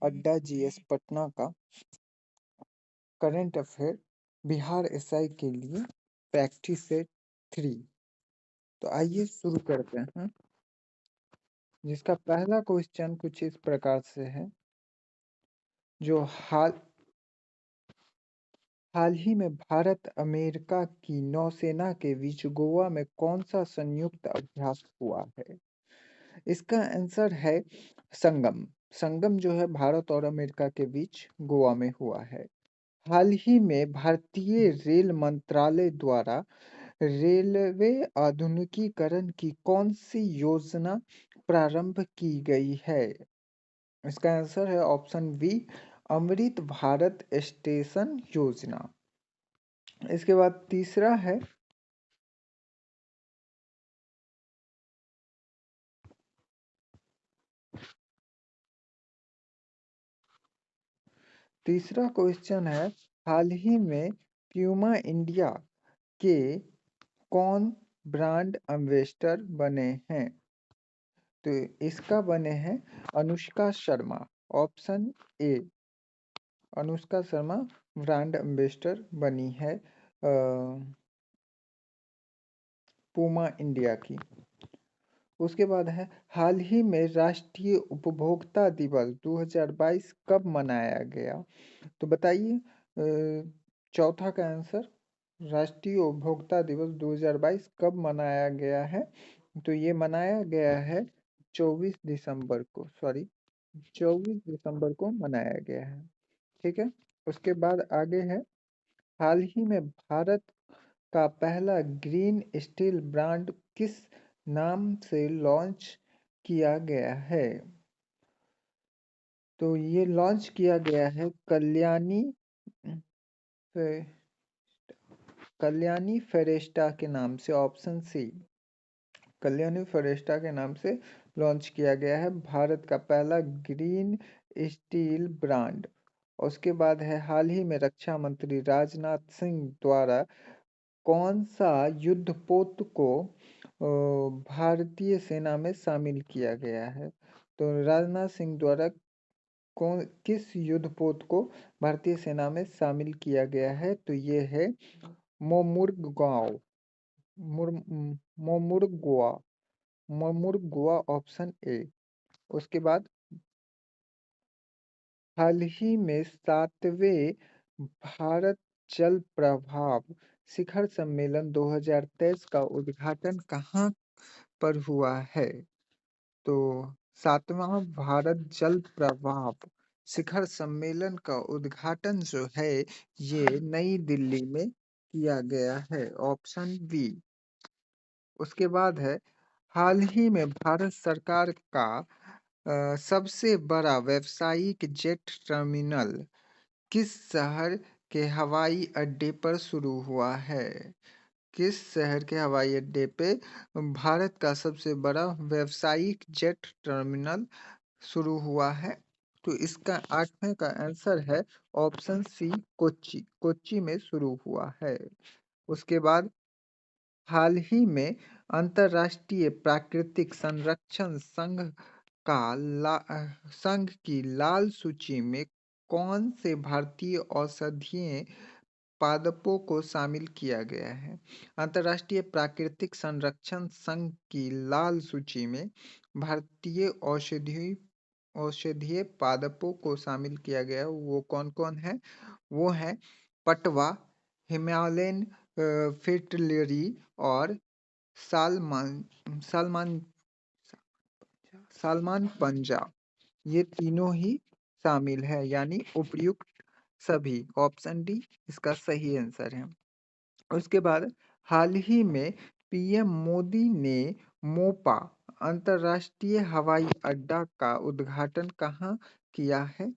अड्डा जीएस पटना का current affair Bihar SI के लिए प्रैक्टिस सेट 3। तो आइए शुरू करते हैं, जिसका पहला क्वेश्चन कुछ इस प्रकार से है। जो हाल ही में भारत अमेरिका की नौसेना के बीच गोवा में कौन सा संयुक्त अभ्यास हुआ है? इसका आंसर है संगम। संगम जो है भारत और अमेरिका के बीच गोवा में हुआ है। हाल ही में भारतीय रेल मंत्रालय द्वारा रेलवे आधुनिकीकरण की कौन सी योजना प्रारंभ की गई है? इसका आंसर है option B, Amrit Bharat station योजना। इसके बाद तीसरा है, तीसरा क्वेश्चन है, हाल ही में प्यूमा इंडिया के कौन ब्रांड एम्बेसडर बने हैं? तो इसका बने हैं Anushka Sharma. Option A, Anushka Sharma brand ambassador बनी है पूमा इंडिया की। उसके बाद है, हाल ही में राष्ट्रीय उपभोक्ता दिवस 2022 कब मनाया गया? तो बताइए चौथा का आंसर, राष्ट्रीय उपभोक्ता दिवस 2022 कब मनाया गया है? तो ये मनाया गया है 24 दिसंबर को, 24 दिसंबर को मनाया गया है। ठीक है। उसके बाद आगे है, हाल ही में भारत का पहला ग्रीन स्टील ब्रांड किस नाम से लॉन्च किया गया है? तो ये लॉन्च किया गया है कल्याणी फेरेस्टा के नाम से। ऑप्शन सी, कल्याणी फेरेस्टा के नाम से लॉन्च किया गया है भारत का पहला ग्रीन स्टील ब्रांड। उसके बाद है, हाल ही में रक्षा मंत्री राजनाथ सिंह द्वारा कौन सा युद्धपोत को भारतीय सेना में शामिल किया गया है? तो राजनाथ सिंह द्वारा किस युद्धपोत को भारतीय सेना में शामिल किया गया है? तो ये है मोमुर्गांव, मोमुर्गुआ, मोमुर्गुआ, ऑप्शन ए। उसके बाद, हाल ही में 7वें भारत जल प्रभाव शिखर सम्मेलन 2023 का उद्घाटन कहाँ पर हुआ है? तो 7वां भारत जल प्रभाव शिखर सम्मेलन का उद्घाटन जो है ये नई दिल्ली में किया गया है। Option B. उसके बाद है, हाल ही में भारत सरकार का सबसे बड़ा व्यावसायिक जेट टर्मिनल किस शहर के हवाई अड्डे पर शुरू हुआ है? किस शहर के हवाई अड्डे पे भारत का सबसे बड़ा व्यावसायिक जेट टर्मिनल शुरू हुआ है? तो इसका 8वें का आंसर है ऑप्शन सी, कोच्चि। कोच्चि में शुरू हुआ है। उसके बाद, हाल ही में अंतर्राष्ट्रीय प्राकृतिक संरक्षण संघ की लाल सूची में कौन से भारतीय औषधीय पादपों को शामिल किया गया है? अंतर्राष्ट्रीय प्राकृतिक संरक्षण संघ की लाल सूची में भारतीय औषधीय पादपों को शामिल किया गया है। वो कौन-कौन है? वो है पटवा, हिमालयन फिटलरी और सालमान सालमान सालमान पंजा। ये तीनों ही शामिल है, यानी उपयुक्त सभी। ऑप्शन डी इसका सही आंसर है। उसके बाद, हाल ही में पीएम मोदी ने मोपा अंतर्राष्ट्रीय हवाई अड्डा का उद्घाटन कहाँ किया है?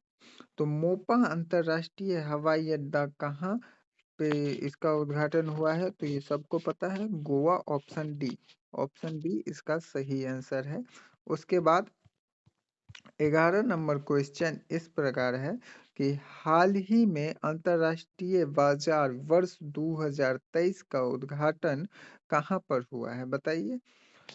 तो मोपा अंतर्राष्ट्रीय हवाई अड्डा कहाँ पे इसका उद्घाटन हुआ है? तो ये सबको पता है, Goa. Option D, option B इसका सही आंसर है। उसके बाद 11 नंबर क्वेश्चन इस प्रकार है कि हाल ही में अंतर्राष्ट्रीय बाजार वर्ष 2023 का उद्घाटन कहाँ पर हुआ है? बताइए।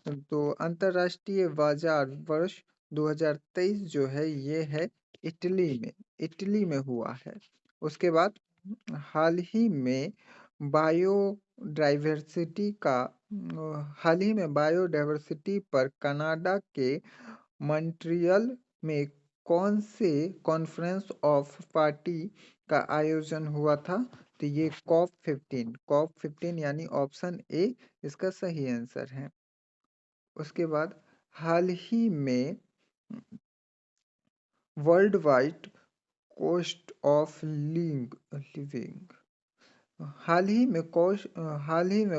तो अंतर्राष्ट्रीय बाजार वर्ष 2023 जो है ये है इटली में हुआ है। उसके बाद हाल ही में बायोडायवर्सिटी का हाल ही में बायोडायवर्सिटी पर कनाडा के मॉन्ट्रियल में कौन से कॉन्फ्रेंस ऑफ पार्टी का आयोजन हुआ था? तो ये कॉप 15 यानी ऑप्शन ए इसका सही आंसर है। उसके बाद हाल ही में world wide cost of living हाल ही में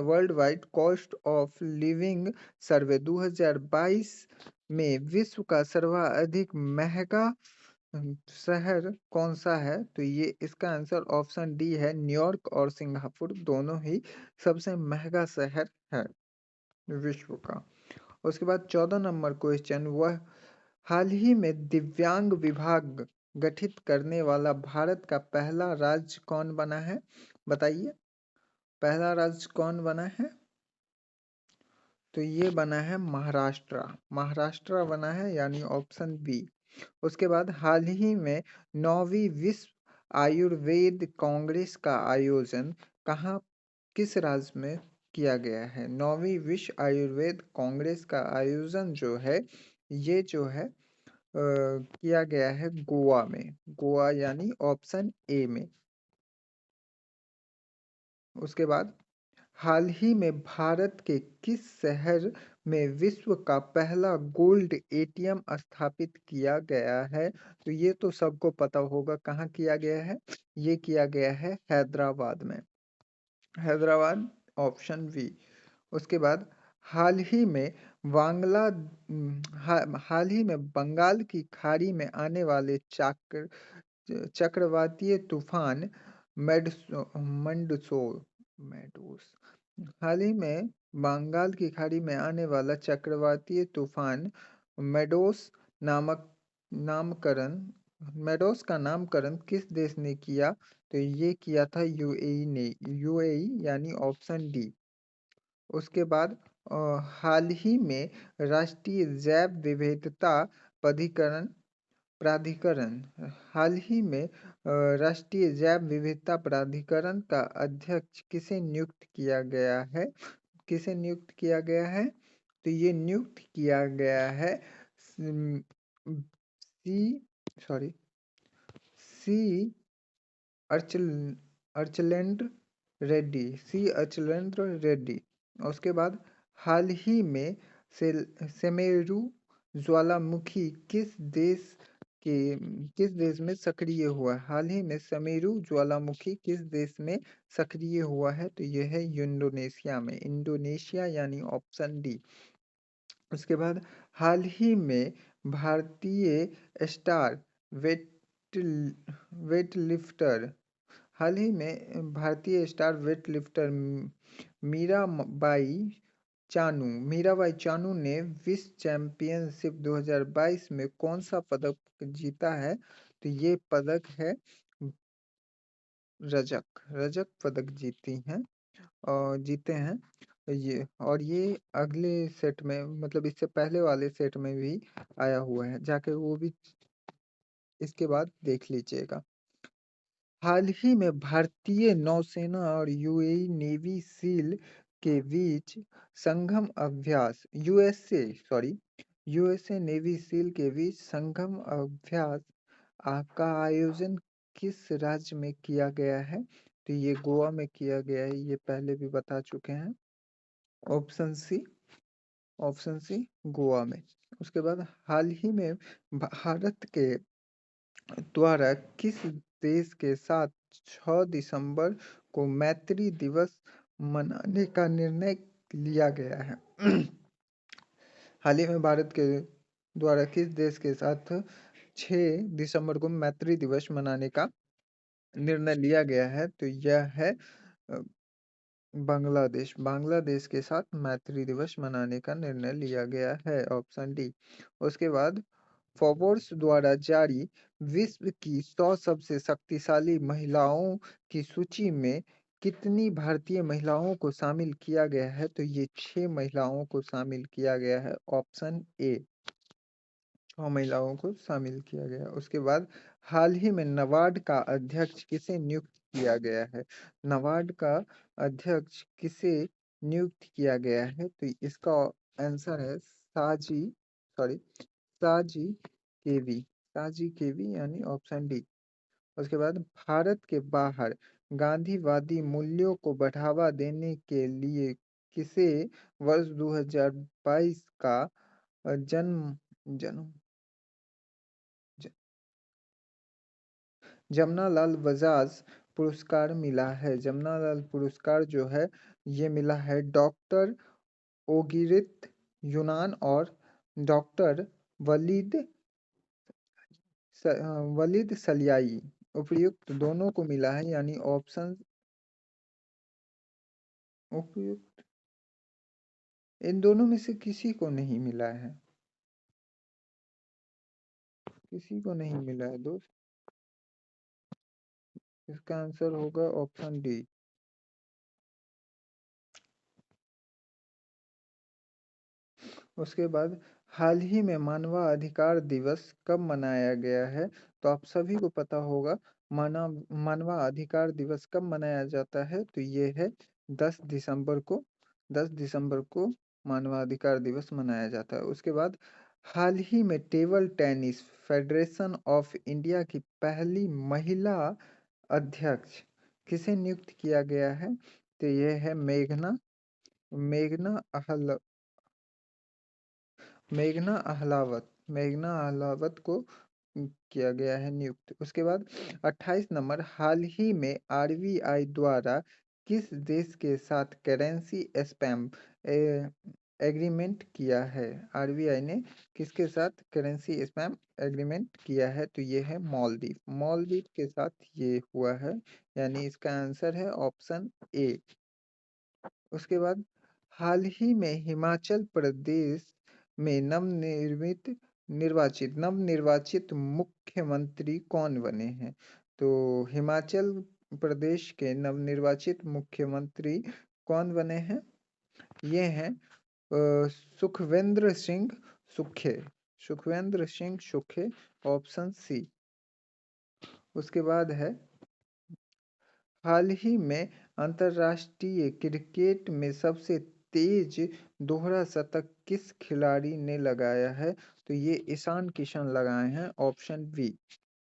world wide cost of living survey 2022 में विश्व का सर्वाधिक महंगा शहर कौन सा है? तो ये इसका आंसर ऑप्शन डी है, न्यूयॉर्क और सिंगापुर दोनों ही सबसे महंगा शहर है विश्व का। उसके बाद 14 नंबर क्वेश्चन, वह हाल ही में दिव्यांग विभाग गठित करने वाला भारत का पहला राज्य कौन बना है? बताइए, पहला राज्य कौन बना है? तो ये बना है महाराष्ट्र बना है, यानी ऑप्शन बी। उसके बाद हाल ही में 9वीं विश्व आयुर्वेद कांग्रेस का आयोजन किस राज्य में किया गया है? 9वीं विश्व आयुर्वेद कांग्रेस का आयोजन जो है, ये जो है किया गया है गोवा में, गोवा यानी ऑप्शन ए में। उसके बाद हाल ही में भारत के किस शहर में विश्व का पहला गोल्ड एटीएम स्थापित किया गया है? तो ये तो सबको पता होगा, कहाँ किया गया है? ये किया गया है हैदराबाद में, हैदराबाद ऑप्शन बी। उसके बाद हाल ही में हाल ही में बंगाल की खाड़ी में आने वाले चक्रवातीय तूफान मेडोस हाल ही में बंगाल की खाड़ी में आने वाला चक्रवातीय तूफान मेडोस नामक नामकरण मेडोस का नामकरण किस देश ने किया? तो ये किया था यूएई ने, यूएई यानी ऑप्शन डी। उसके बाद हाल ही में राष्ट्रीय जैव विविधता प्राधिकरण प्राधिकरण हाल ही में राष्ट्रीय जैव विविधता प्राधिकरण का अध्यक्ष किसे नियुक्त किया गया है? किसे नियुक्त किया गया है? तो ये नियुक्त किया गया है सी सॉरी सी अर्चल अर्चलेंद्र रेड्डी। उसके बाद हाल ही में सेमेरू ज्वालामुखी के किस देश में सक्रिय हुआ? हाल ही में समेरू ज्वालामुखी किस देश में सक्रिय हुआ है? तो यह है इंडोनेशिया यानी ऑप्शन डी। उसके बाद हाल ही में भारतीय स्टार वेट वेटलिफ्टर हाल ही में भारतीय स्टार वेटलिफ्टर मीराबाई चानू ने विश्व चैंपियनशिप 2022 में कौन सा पदक जीता है? तो ये पदक है रजक पदक जीते हैं ये अगले सेट में, मतलब इससे पहले वाले सेट में भी आया हुआ है, जाके वो भी इसके बाद देख लीजिएगा। हाल ही में भारतीय नौसेना और यूएई नेवी सील के बीच संगम अभ्यास यूएसए नेवी सील के बीच संगम अभ्यास का आयोजन किस राज्य में किया गया है? तो ये गोवा में किया गया है, ये पहले भी बता चुके हैं, ऑप्शन सी गोवा में। उसके बाद हाल ही में भारत के द्वारा किस देश के साथ 6 दिसंबर को मैत्री दिवस मनाने का निर्णय लिया गया है? हाल ही में भारत के द्वारा किस देश के साथ 6 दिसंबर को मैत्री दिवस मनाने का निर्णय लिया गया है? तो यह है बांग्लादेश के साथ मैत्री दिवस मनाने का निर्णय लिया गया है, ऑप्शन डी। उसके बाद फोर्ब्स द्वारा जारी विश्व की 100 सबसे शक्तिशाली महिलाओं की सूची में कितनी भारतीय महिलाओं को शामिल किया गया है? तो ये 6 महिलाओं को शामिल किया गया है, ऑप्शन ए। महिलाओं को शामिल किया गया। उसके बाद हाल ही में नाबार्ड का अध्यक्ष किसे नियुक्त किया गया है? नाबार्ड का अध्यक्ष किसे नियुक्त किया गया है? तो इसका आंसर है सॉरी साजी केवी। साजी केवी यानी ऑप्शन डी। उसके बाद भारत के बाहर गांधीवादी मूल्यों को बढ़ावा देने के लिए किसे वर्ष 2022 का जन्म जन्म ज- जमनालाल बजाज पुरस्कार मिला है? जमनालाल पुरस्कार जो है ये मिला है डॉक्टर ओगिरित यूनान और डॉक्टर वलीद वलीद सलियाई उपयुक्त दोनों को मिला है, यानी ऑप्शन उपयुक्त इन दोनों में से किसी को नहीं मिला है। किसी को नहीं मिला है दोस्त। इसका आंसर होगा ऑप्शन डी। उसके बाद हाल ही में मानवाधिकार दिवस कब मनाया गया है? तो आप सभी को पता होगा मानवाधिकार दिवस कब मनाया जाता है? तो ये है 10 दिसंबर को। 10 दिसंबर को मानवाधिकार दिवस मनाया जाता है। उसके बाद हाल ही में table tennis federation of India की पहली महिला अध्यक्ष किसे नियुक्त किया गया है? तो ये है मेघना मेघना अहल मेघना अहलावत को किया गया है नियुक्त। उसके बाद 28 नंबर हाल ही में आरबीआई द्वारा किस देश के साथ करेंसी स्पैम एग्रीमेंट किया है? आरबीआई ने किसके साथ करेंसी स्पैम एग्रीमेंट किया है? तो ये है मालदीव। मालदीव के साथ ये हुआ है, यानी इसका आंसर है ऑप्शन ए। उसके बाद हाल ही में हिमाचल प्रदेश में नवनिर्वाचित मुख्यमंत्री कौन बने हैं? तो हिमाचल प्रदेश के नवनिर्वाचित मुख्यमंत्री कौन बने हैं? ये हैं सुखविंद्र सिंह सुखे। सुखविंद्र सिंह सुखे, ऑप्शन सी। उसके बाद है हाल ही में अंतर्राष्ट्रीय क्रिकेट में सबसे तेज दोहरा शतक किस खिलाड़ी ने लगाया है? तो ये ईशान किशन लगाए हैं, ऑप्शन बी।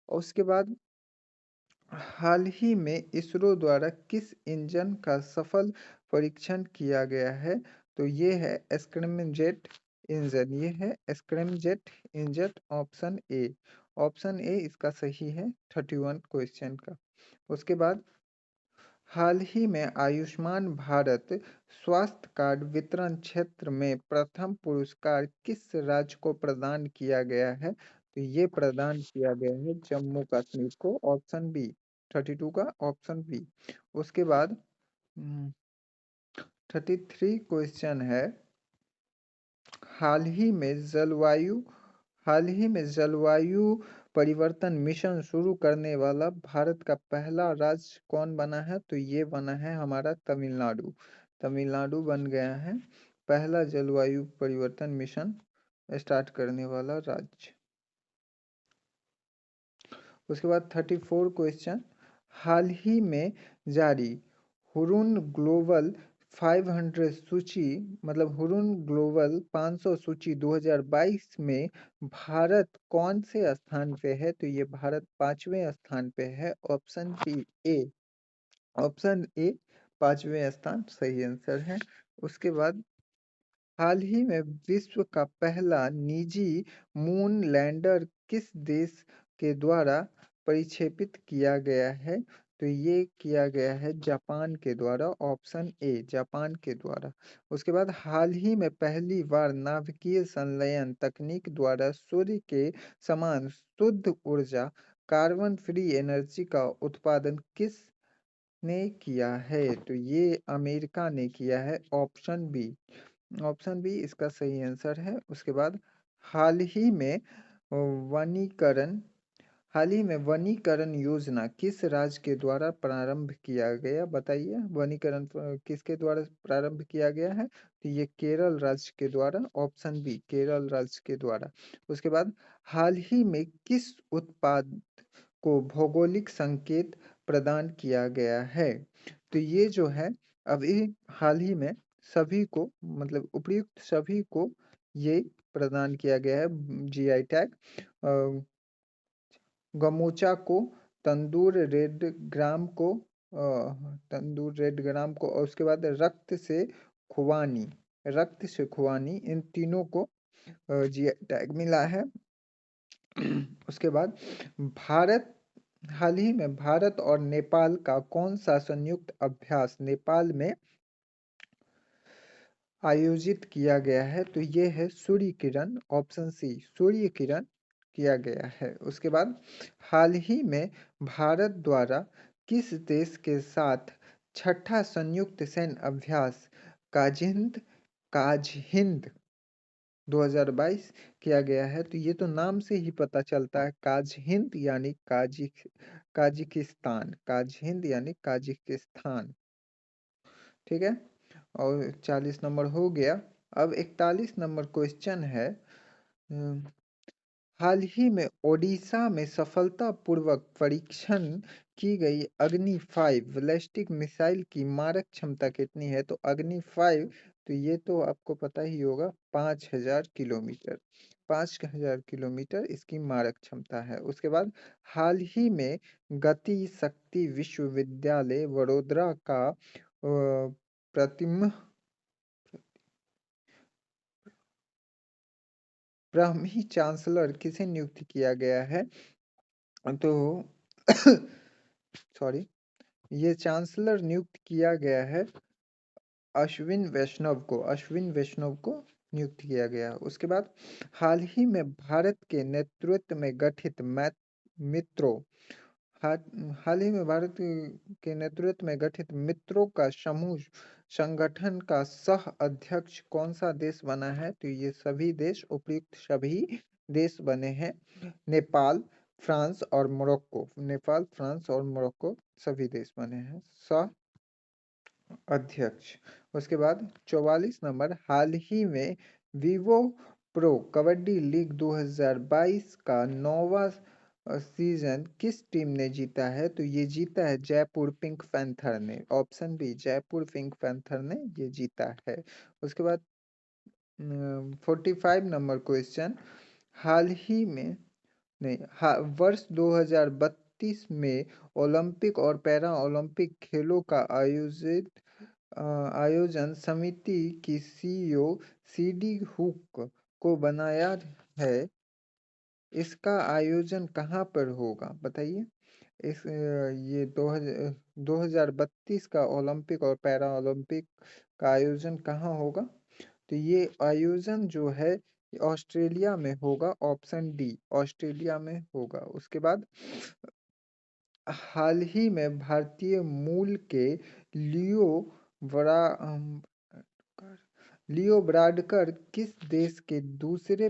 उसके बाद हाल ही में इसरो द्वारा किस इंजन का सफल परीक्षण किया गया है? तो ये है स्क्रैमजेट इंजन। ये है scramjet engine, option A. Option ए इसका सही है 31 क्वेश्चन का। उसके बाद हाल ही में आयुष्मान भारत स्वास्थ्य कार्ड वितरण क्षेत्र में प्रथम पुरस्कार किस राज्य को प्रदान किया गया है? तो ये प्रदान किया गया है जम्मू कश्मीर को, ऑप्शन बी। 32 का ऑप्शन बी। उसके बाद 33 क्वेश्चन है हाल ही में जलवायु हाल ही में जलवायु परिवर्तन मिशन शुरू करने वाला भारत का पहला राज्य कौन बना है? तो ये बना है हमारा तमिलनाडु। तमिलनाडु बन गया है पहला जलवायु परिवर्तन मिशन स्टार्ट करने वाला राज्य। उसके बाद 34 क्वेश्चन हाल ही में जारी हुरुन ग्लोबल 500 सूची मतलब हुरुन ग्लोबल 500 सूची 2022 में भारत कौन से स्थान पे है? तो ये भारत 5वें स्थान पे है, option B A. Option A 5वें स्थान सही आंसर है। उसके बाद हाल ही में विश्व का पहला निजी मून लैंडर किस देश के द्वारा प्रक्षेपित किया गया है? तो ये किया गया है जापान के द्वारा, ऑप्शन ए जापान के द्वारा। उसके बाद हाल ही में पहली बार नाभिकीय संलयन तकनीक द्वारा सूर्य के समान शुद्ध ऊर्जा कार्बन फ्री एनर्जी का उत्पादन किस ने किया है? तो ये अमेरिका ने किया है, ऑप्शन बी। ऑप्शन बी इसका सही आंसर है। उसके बाद हाल ही में वनीकरण हाल ही में वनीकरण योजना किस राज्य के द्वारा प्रारंभ किया गया? बताइए, वनीकरण किसके द्वारा प्रारंभ किया गया है? तो ये केरल राज्य के द्वारा, ऑप्शन बी केरल राज्य के द्वारा। उसके बाद हाल ही में किस उत्पाद को भौगोलिक संकेत प्रदान किया गया है? तो ये जो है अभी हाल ही में सभी को, मतलब उपयुक्त सभी को ये प्रदान किया गया है जीआई टैग। गमोचा को, तंदूर रेड ग्राम को, तंदूर रेड ग्राम को, और उसके बाद खुबानी रक्त से खुबानी, इन तीनों को जीआई टैग मिला है। उसके बाद भारत हाल ही में भारत और नेपाल का कौन सा संयुक्त अभ्यास नेपाल में आयोजित किया गया है? तो ये है सूर्य किरण, ऑप्शन सी सूर्य किरण किया गया है। उसके बाद हाल ही में भारत द्वारा किस देश के साथ छठा संयुक्त सैन्य अभ्यास काजिंद काजहिंद 2022 किया गया है? तो ये तो नाम से ही पता चलता है, काजहिंद यानी काजिकिस्तान, काजहिंद यानी काजिकिस्तान। ठीक है, और 40 नंबर हो गया। अब 41 नंबर क्वेश्चन है। हाल ही में ओडिशा में सफलतापूर्वक परीक्षण की गई अग्नि 5 बैलिस्टिक मिसाइल की मारक क्षमता कितनी है? तो अग्नि 5, तो ये तो आपको पता ही होगा, 5000 किलोमीटर, 5000 किलोमीटर इसकी मारक क्षमता है। उसके बाद हाल ही में गति शक्ति विश्वविद्यालय वडोदरा का प्रतिम ब्राह्मी चांसलर किसे नियुक्त किया गया है? तो सॉरी, ये चांसलर नियुक्त किया गया है अश्विन वैष्णव को नियुक्त किया गया। उसके बाद हाल ही में भारत के नेतृत्व में गठित मित्रों हाल ही में भारत के नेतृत्व में गठित मित्रों का समूह संगठन का सह अध्यक्ष कौन सा देश बना है? तो ये सभी देश, उपयुक्त सभी देश बने हैं, नेपाल, फ्रांस और मोरक्को। नेपाल, फ्रांस और मोरक्को सभी देश बने हैं सह अध्यक्ष। उसके बाद 44 नंबर, हाल ही में विवो प्रो कबड्डी लीग 2022 का 9वां सीजन किस टीम ने जीता है? तो ये जीता है जयपुर पिंक पैंथर ने, option B Jaipur pink panther ने ये जीता है। उसके बाद 45 नंबर क्वेश्चन, हाल ही में नहीं वर्ष 2032 में ओलंपिक और पैरा ओलंपिक खेलों का आयोजन समिति की सीईओ सीडी हुक को बनाया है। इसका आयोजन कहाँ पर होगा? बताइए। ये 2032 का ओलंपिक और पैरा ओलंपिक का आयोजन कहाँ होगा? तो ये आयोजन जो है ऑस्ट्रेलिया में होगा, ऑप्शन डी ऑस्ट्रेलिया में होगा। उसके बाद हाल ही में भारतीय मूल के लियो बड़ा लियो ब्राडकर किस देश के दूसरी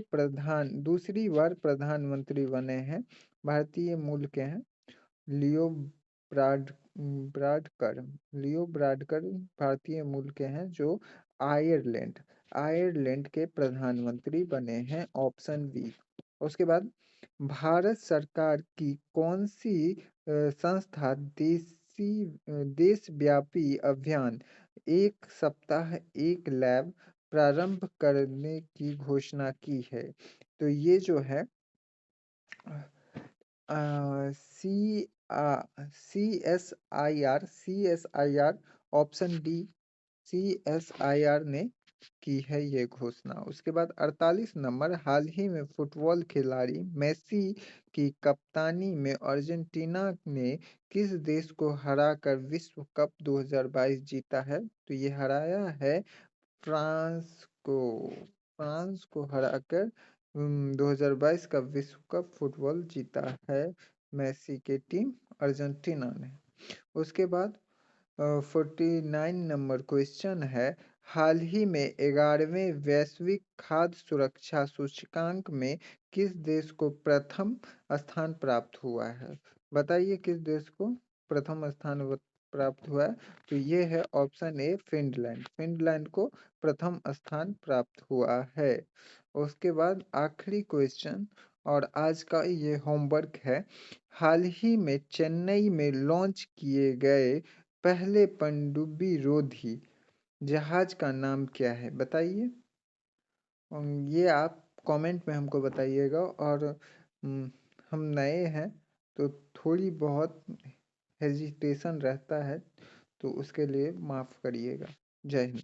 बार प्रधानमंत्री बने हैं? भारतीय मूल के हैं लियो ब्राड ब्राडकर लियो ब्राडकर भारतीय मूल के हैं, जो आयरलैंड आयरलैंड के प्रधानमंत्री बने हैं, ऑप्शन बी। उसके बाद भारत सरकार की कौन सी संस्था देशव्यापी अभियान एक सप्ताह एक लैब प्रारंभ करने की घोषणा की है? तो ये जो है C S I R option D CSIR ने की है ये घोषणा। उसके बाद 48 नंबर, हाल ही में फुटबॉल खिलाड़ी मेसी की कप्तानी में अर्जेंटीना ने किस देश को हराकर विश्व कप 2022 जीता है? तो ये हराया है फ्रांस को, फ्रांस को हराकर 2022 का विश्व कप फुटबॉल जीता है मेसी की टीम अर्जेंटीना ने। उसके बाद 49 नंबर क्वेश्चन है, हाल ही में 11वें वैश्विक खाद्य सुरक्षा सूचकांक में किस देश को प्रथम स्थान प्राप्त हुआ है? बताइए किस देश को प्रथम स्थान प्राप्त हुआ है? तो ये है ऑप्शन ए फिनलैंड। फिनलैंड को प्रथम स्थान प्राप्त हुआ है। उसके बाद आखिरी क्वेश्चन और आज का ये होमवर्क है। हाल ही में चेन्नई में लॉन्च किए गए पहले पनडुब्बी रोधी जहाज का नाम क्या है? बताइए। ये आप कमेंट में हमको बताइएगा और हम नए हैं तो थोड़ी बहुत हेजिटेशन रहता है, तो उसके लिए माफ़ करिएगा। जय हिंद।